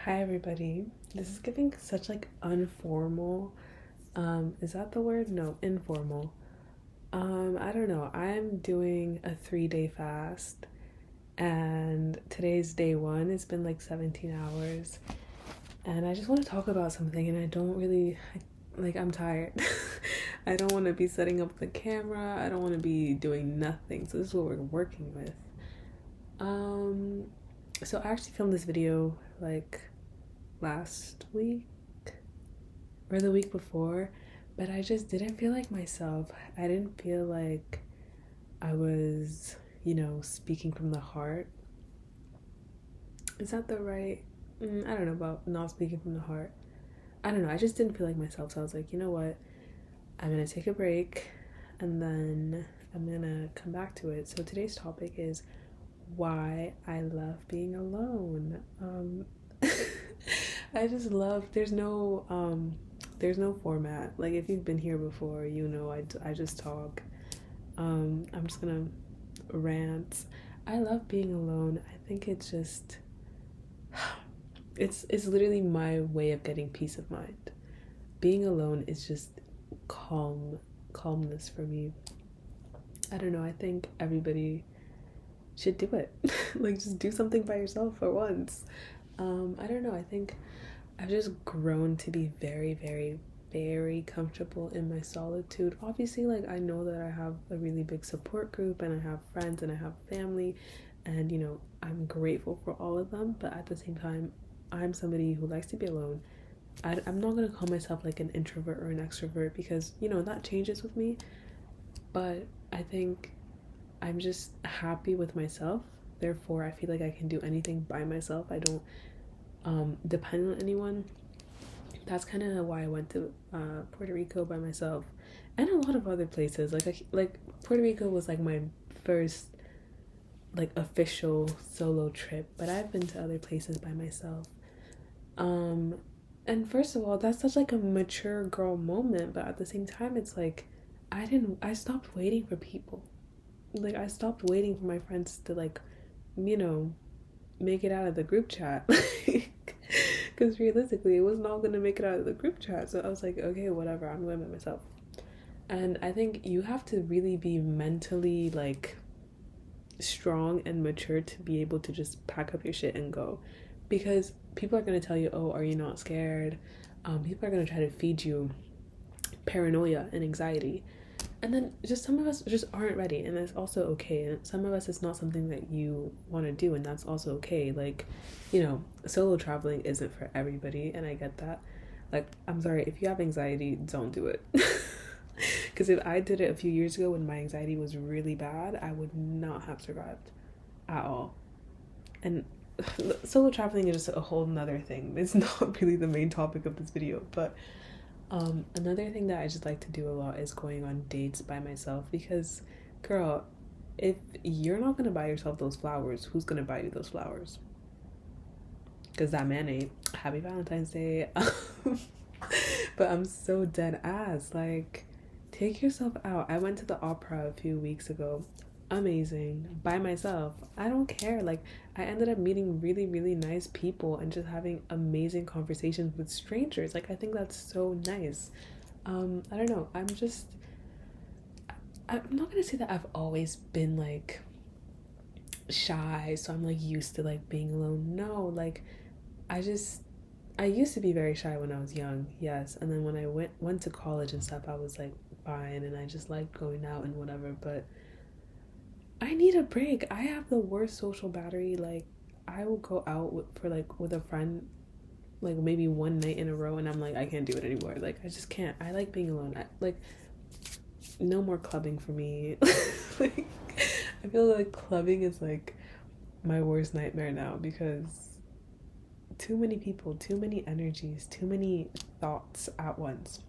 Hi everybody. This is giving such like informal. Is that the word? No, informal. I don't know. I'm doing a 3-day fast and today's day one. It's been like 17 hours. And I just want to talk about something and I don't really I'm tired. I don't want to be setting up the camera. I don't want to be doing nothing. So this is what we're working with. So I actually filmed this video like last week or the week before, but I just didn't feel like myself. I didn't feel like I was, speaking from the heart. Is that the right? I don't know about not speaking from the heart. I don't know. I just didn't feel like myself. So I was like, you know what? I'm going to take a break and then I'm going to come back to it. So today's topic is why I love being alone. I just love, there's no format. Like if you've been here before, I just talk. I'm just gonna rant. I love being alone. I think it's just it's literally my way of getting peace of mind. Being alone is just calmness for me. I don't know, I think everybody should do it. Like just do something by yourself for once. I don't know, I think I've just grown to be very, very, very comfortable in my solitude. Obviously, like I know that I have a really big support group and I have friends and I have family and I'm grateful for all of them, but at the same time I'm somebody who likes to be alone. I'm not gonna call myself like an introvert or an extrovert because that changes with me, but I think I'm just happy with myself. Therefore I feel like I can do anything by myself. I don't depend on anyone. That's kind of why I went to Puerto Rico by myself and a lot of other places. Like Puerto Rico was like my first like official solo trip, but I've been to other places by myself. And first of all, that's such like a mature girl moment, but at the same time it's like I stopped waiting for people. Like I stopped waiting for my friends to like make it out of the group chat. Because realistically it was not going to make it out of the group chat, so I was like, okay, whatever, I'm going by myself. And I think you have to really be mentally like strong and mature to be able to just pack up your shit and go, because people are going to tell you, oh, are you not scared? People are going to try to feed you paranoia and anxiety, and then just some of us just aren't ready, and that's also okay. And some of us, it's not something that you want to do, and that's also okay. Like solo traveling isn't for everybody, and I get that. Like, I'm sorry, if you have anxiety, don't do it. Because if I did it a few years ago when my anxiety was really bad, I would not have survived at all. And solo traveling is just a whole nother thing. It's not really the main topic of this video, but another thing that I just like to do a lot is going on dates by myself, because girl, if you're not gonna buy yourself those flowers, who's gonna buy you those flowers? Because that man ain't. Happy Valentine's Day. But I'm so dead ass. Like, take yourself out. I went to the opera a few weeks ago. Amazing. By myself. I don't care. Like, I ended up meeting really, really nice people and just having amazing conversations with strangers. Like, I think that's so nice. I don't know. I'm not gonna say that I've always been like shy, so I'm like used to like being alone. No, like I used to be very shy when I was young, yes, and then when I went to college and stuff, I was like fine, and I just liked going out and whatever, but I need a break. I have the worst social battery. Like, I will go out with a friend like maybe one night in a row and I'm like, I can't do it anymore. Like, I just can't. I like being alone. No more clubbing for me. Like, I feel like clubbing is like my worst nightmare now, because too many people, too many energies, too many thoughts at once.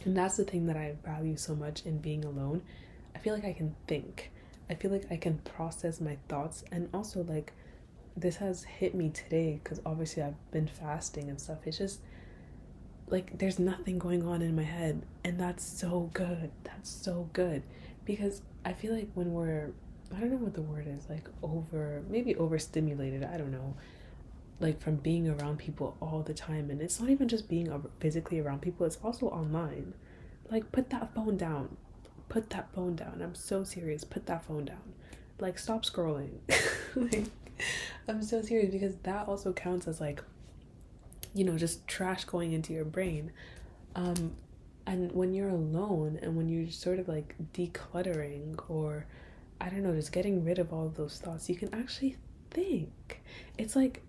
And that's the thing that I value so much in being alone. I feel like I can think. I feel like I can process my thoughts. And also, like, this has hit me today because obviously I've been fasting and stuff. It's just like there's nothing going on in my head, and that's so good. That's so good, because I feel like when I don't know what the word is, like maybe overstimulated, I don't know, like from being around people all the time. And it's not even just being physically around people, it's also online. Like, put that phone down. Put that phone down. I'm so serious. Put that phone down. Like, stop scrolling. Like, I'm so serious, because that also counts as like, just trash going into your brain. And when you're alone and when you're sort of like decluttering, or I don't know, just getting rid of all of those thoughts, you can actually think. It's like,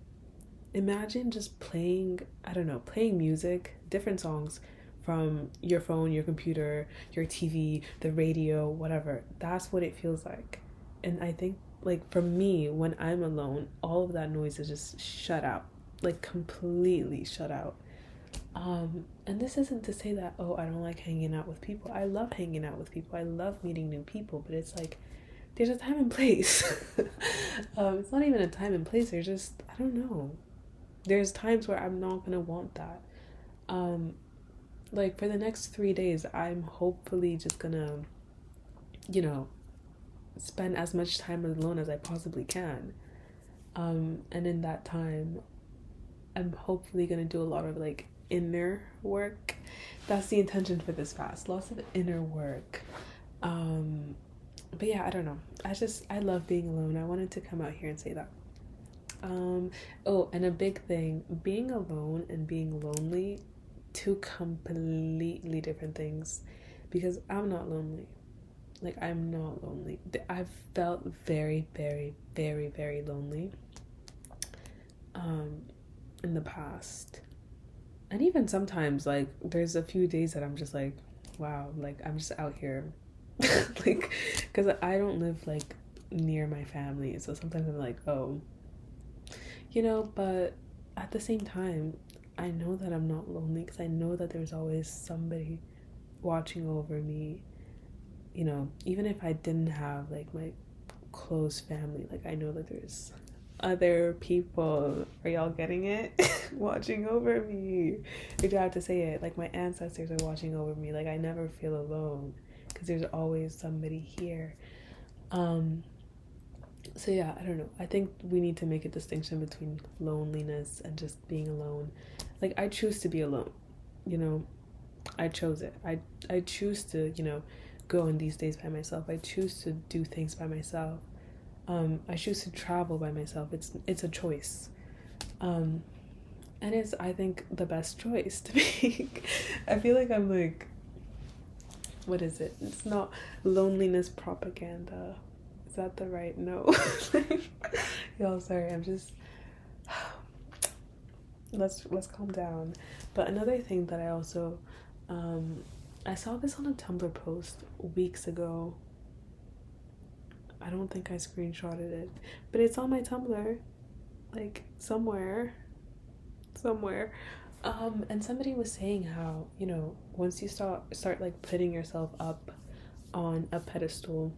imagine just playing, I don't know, playing music, different songs from your phone, your computer, your TV, the radio, whatever. That's what it feels like. And I think, like, for me, when I'm alone, all of that noise is just shut out, like completely shut out. And this isn't to say that, oh, I don't like hanging out with people. I love hanging out with people. I love meeting new people, but it's like, there's a time and place. It's not even a time and place. There's just, I don't know. There's times where I'm not gonna want that. Like, for the next 3 days, I'm hopefully just gonna, spend as much time alone as I possibly can. And in that time, I'm hopefully gonna do a lot of like inner work. That's the intention for this fast. Lots of inner work. But yeah, I don't know. I love being alone. I wanted to come out here and say that. Oh, and a big thing, being alone and being lonely, two completely different things, because I'm not lonely. Like, I'm not lonely. I've felt very, very, very, very lonely in the past. And even sometimes, like, there's a few days that I'm just like, wow, like, I'm just out here. Like, because I don't live, like, near my family. So sometimes I'm like, oh, but at the same time, I know that I'm not lonely, because I know that there's always somebody watching over me. Even if I didn't have like my close family, like, I know that there's other people, are y'all getting it? Watching over me. You do have to say it, like, my ancestors are watching over me. Like, I never feel alone, because there's always somebody here. So yeah, I don't know. I think we need to make a distinction between loneliness and just being alone. Like, I choose to be alone. I chose it. I choose to, go on these days by myself. I choose to do things by myself. I choose to travel by myself. It's a choice. And it's, I think, the best choice to make. I feel like I'm like, what is it? It's not loneliness propaganda. Is that the right? No. Y'all, sorry, I'm just let's calm down. But another thing that I also I saw this on a Tumblr post weeks ago. I don't think I screenshotted it, but it's on my Tumblr, like, somewhere. And somebody was saying how, once you start like putting yourself up on a pedestal,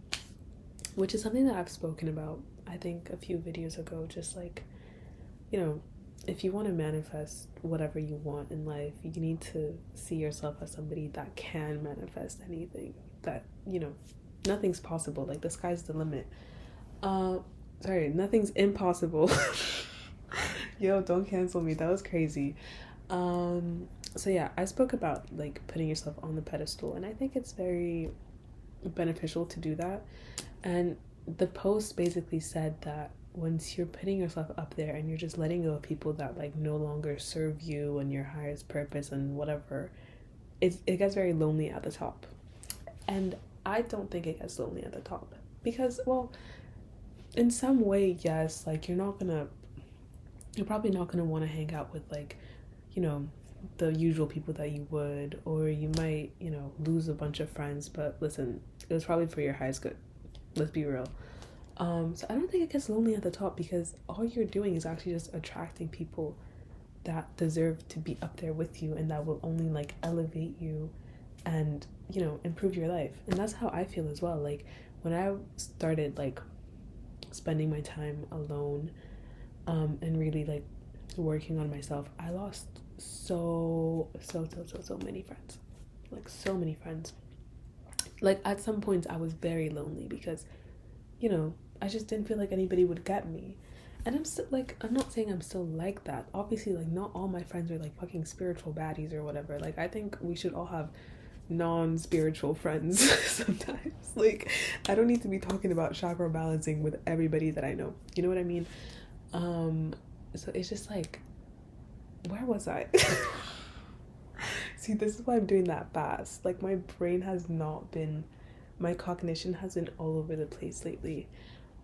which is something that I've spoken about, I think, a few videos ago, just like, if you want to manifest whatever you want in life, you need to see yourself as somebody that can manifest anything. That, nothing's possible. Like, the sky's the limit. Sorry, nothing's impossible. Yo, don't cancel me. That was crazy. So yeah, I spoke about like putting yourself on the pedestal, and I think it's very beneficial to do that. And the post basically said that once you're putting yourself up there and you're just letting go of people that like no longer serve you and your highest purpose and whatever, it gets very lonely at the top. And I don't think it gets lonely at the top, because, well, in some way, yes, like, you're probably not gonna want to hang out with, like, the usual people that you would, or you might, lose a bunch of friends. But listen, it was probably for your highest good. Let's be real. So I don't think it gets lonely at the top, because all you're doing is actually just attracting people that deserve to be up there with you, and that will only like elevate you and, improve your life. And that's how I feel as well. Like, when I started like spending my time alone, and really like working on myself, I lost so many friends. Like, so many friends. Like, at some points I was very lonely, because I just didn't feel like anybody would get me. And I'm still like, I'm not saying I'm still like that. Obviously, like, not all my friends are like fucking spiritual baddies or whatever. Like, I think we should all have non-spiritual friends sometimes. Like, I don't need to be talking about chakra balancing with everybody that I know. You know what I mean? So it's just like, where was I? See, this is why I'm doing that fast. Like, my brain has not been, my cognition has been all over the place lately.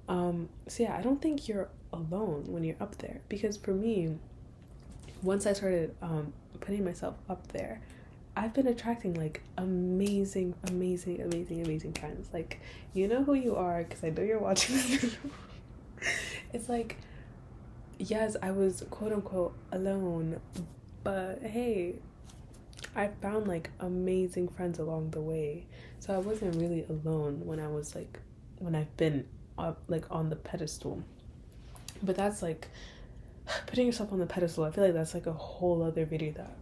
So yeah, I don't think you're alone when you're up there, because for me, once I started putting myself up there, I've been attracting like amazing, amazing, amazing, amazing friends. Like, you know who you are, because I know you're watching this video. It's like, yes, I was quote unquote alone, but hey, I found like amazing friends along the way. So I wasn't really alone when I was like, when I've been up like on the pedestal. But that's like putting yourself on the pedestal. I feel like that's like a whole other video that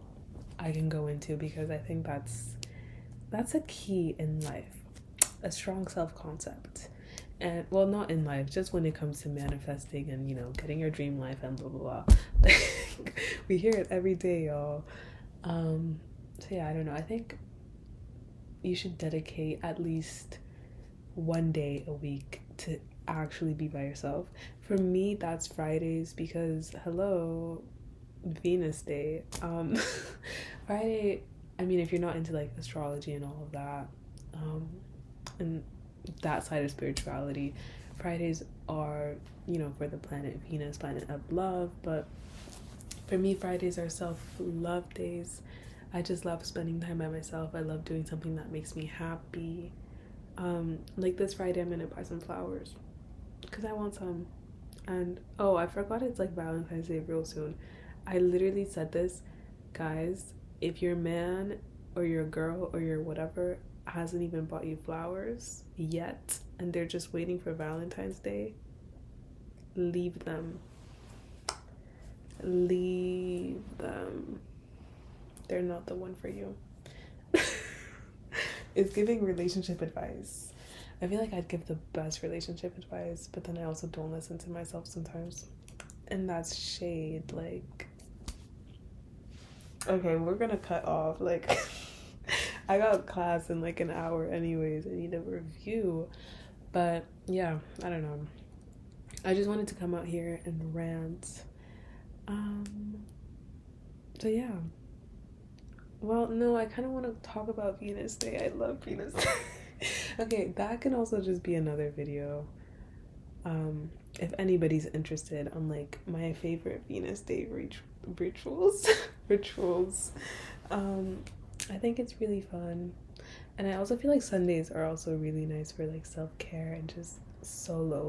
I can go into, because I think that's a key in life, a strong self-concept. And well, not in life, just when it comes to manifesting and, you know, getting your dream life and blah blah blah. We hear it every day, y'all. So yeah, I don't know, I think you should dedicate at least one day a week to actually be by yourself. For me, that's Fridays, because hello, Venus day. Friday, I mean, if you're not into like astrology and all of that, and that side of spirituality, Fridays are, you know, for the planet Venus, planet of love. But for me, Fridays are self-love days. I just love spending time by myself. I love doing something that makes me happy. Like this Friday, I'm gonna buy some flowers because I want some. And oh, I forgot, it's like Valentine's Day real soon. I literally said this, guys, if your man or your girl or your whatever hasn't even bought you flowers yet and they're just waiting for Valentine's Day, leave them. Leave them. They're not the one for you. It's giving relationship advice. I feel like I'd give the best relationship advice, but then I also don't listen to myself sometimes. And that's shade. Like, okay, we're gonna cut off. Like, I got class in like an hour anyways. I need a review. But yeah, I don't know. I just wanted to come out here and rant. So yeah. Well, no, I kind of want to talk about Venus Day. I love Venus Day. Okay, that can also just be another video. If anybody's interested on like my favorite Venus Day rituals, rituals. I think it's really fun. And I also feel like Sundays are also really nice for like self-care and just soloing.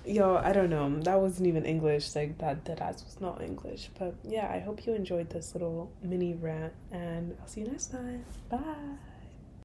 Yo, I don't know, that wasn't even English. Like that deadass was not English. But yeah, I hope you enjoyed this little mini rant, and I'll see you next time. Bye.